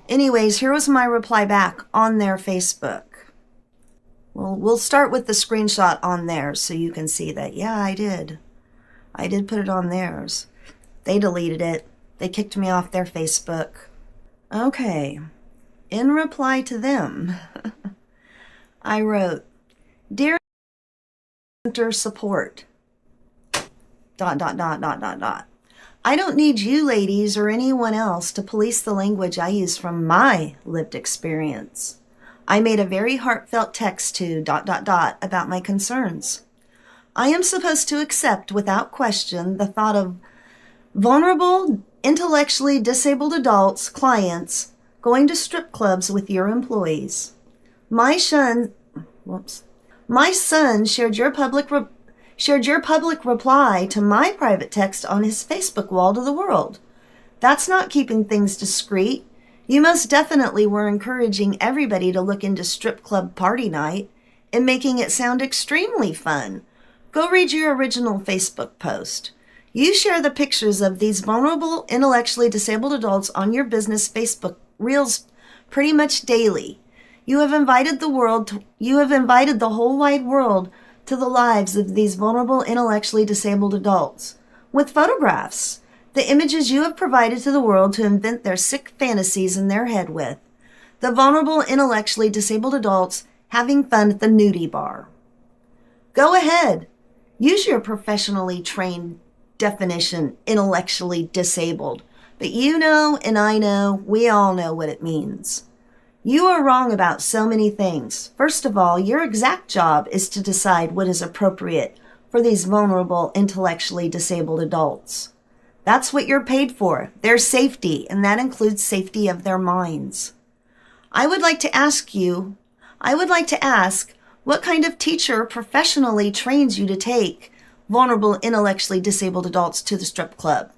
Anyways, here was my reply back on their Facebook. Well, we'll start with the screenshot on theirs so you can see that, yeah, I did. I did put it on theirs. They deleted it. They kicked me off their Facebook. Okay. In reply to them, I wrote, Dear Center Support, ... I don't need you ladies or anyone else to police the language I use from my lived experience. I made a very heartfelt text to ... about my concerns. I am supposed to accept without question the thought of vulnerable, intellectually disabled adults, clients, going to strip clubs with your employees. My son shared your public reply to my private text on his Facebook wall to the world. That's not keeping things discreet. You most definitely were encouraging everybody to look into strip club party night and making it sound extremely fun. Go read your original Facebook post. You share the pictures of these vulnerable, intellectually disabled adults on your business Facebook reels pretty much daily. You have invited the whole wide world to the lives of these vulnerable, intellectually disabled adults with photographs, the images you have provided to the world to invent their sick fantasies in their head with. The vulnerable, intellectually disabled adults having fun at the nudie bar. Go ahead. Use your professionally trained definition, intellectually disabled. But you know, and I know, we all know what it means. You are wrong about so many things. First of all, your exact job is to decide what is appropriate for these vulnerable, intellectually disabled adults. That's what you're paid for, their safety, and that includes safety of their minds. I would like to ask, what kind of teacher professionally trains you to take vulnerable, intellectually disabled adults to the strip club?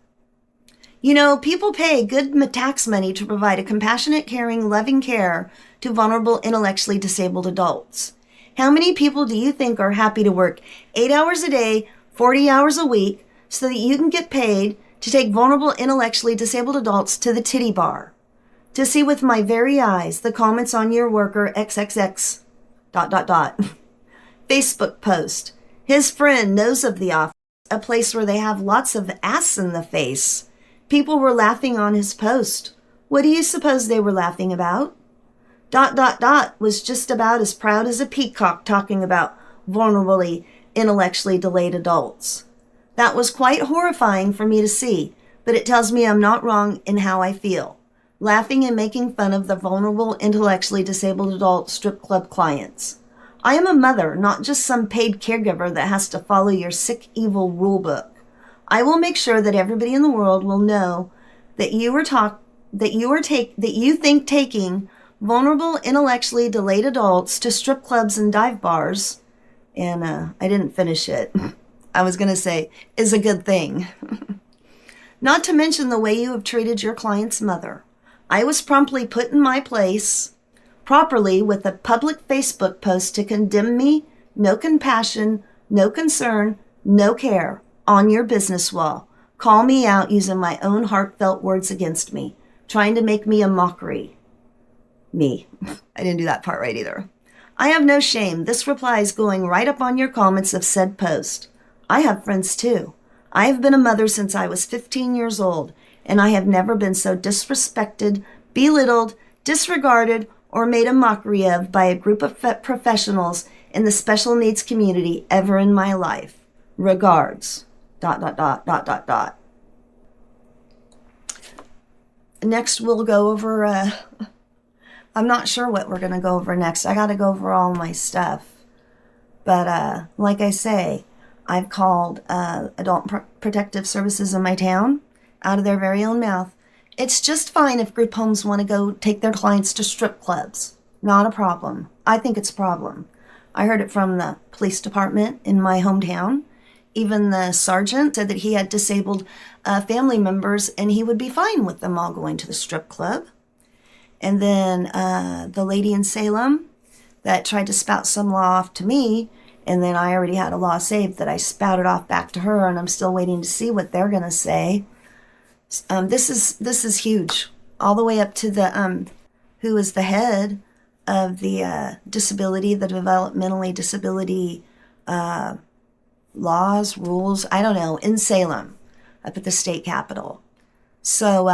You know, people pay good tax money to provide a compassionate, caring, loving care to vulnerable, intellectually disabled adults. How many people do you think are happy to work 8 hours a day, 40 hours a week, so that you can get paid to take vulnerable, intellectually disabled adults to the titty bar? To see with my very eyes the comments on your worker XXX ... Facebook post. His friend knows of the office, a place where they have lots of ass in the face. People were laughing on his post. What do you suppose they were laughing about? ... was just about as proud as a peacock talking about vulnerably, intellectually delayed adults. That was quite horrifying for me to see, but it tells me I'm not wrong in how I feel. Laughing and making fun of the vulnerable, intellectually disabled adult strip club clients. I am a mother, not just some paid caregiver that has to follow your sick, evil rule book. I will make sure that everybody in the world will know that you think taking vulnerable, intellectually delayed adults to strip clubs and dive bars, and I didn't finish it. I was going to say, is a good thing. Not to mention the way you have treated your client's mother. I was promptly put in my place properly with a public Facebook post to condemn me, no compassion, no concern, no care, on your business wall. Call me out using my own heartfelt words against me, trying to make me a mockery. Me. I didn't do that part right either. I have no shame. This reply is going right up on your comments of said post. I have friends too. I have been a mother since I was 15 years old, and I have never been so disrespected, belittled, disregarded, or made a mockery of by a group of professionals in the special needs community ever in my life. Regards. ... Next, we'll go over, I'm not sure what we're going to go over next. I got to go over all my stuff. But like I say, I've called Adult Protective Services in my town out of their very own mouth. It's just fine if group homes want to go take their clients to strip clubs. Not a problem. I think it's a problem. I heard it from the police department in my hometown. Even the sergeant said that he had disabled family members and he would be fine with them all going to the strip club. And then the lady in Salem that tried to spout some law off to me, and then I already had a law saved that I spouted off back to her, and I'm still waiting to see what they're going to say. This is huge. all the way up to the who is the head of the the developmentally disability laws, rules, I don't know, in Salem, up at the state capitol. So,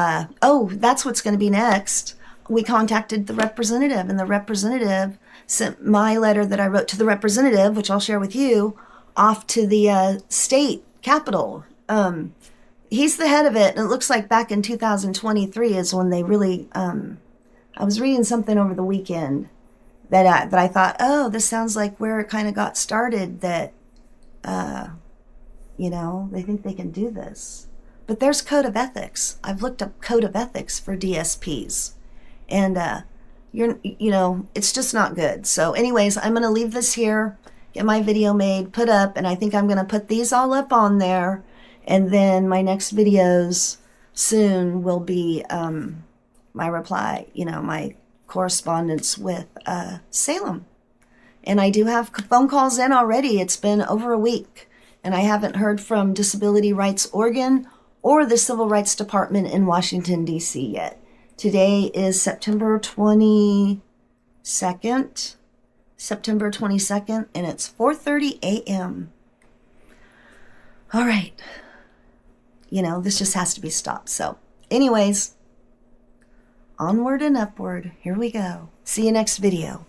that's what's going to be next. We contacted the representative, and the representative sent my letter that I wrote to the representative, which I'll share with you, off to the state capitol. He's the head of it, and it looks like back in 2023 is when they really, I was reading something over the weekend that I thought, oh, this sounds like where it kind of got started, that, they think they can do this. But there's code of ethics. I've looked up code of ethics for DSPs, and it's just not good. So anyways, I'm going to leave this here, get my video made, put up, and I think I'm going to put these all up on there. And then my next videos soon will be my reply, my correspondence with Salem. And I do have phone calls in already. It's been over a week, and I haven't heard from Disability Rights Oregon or the Civil Rights Department in Washington, D.C. yet. Today is September 22nd, and it's 4:30 a.m. All right. This just has to be stopped. So anyways, onward and upward. Here we go. See you next video.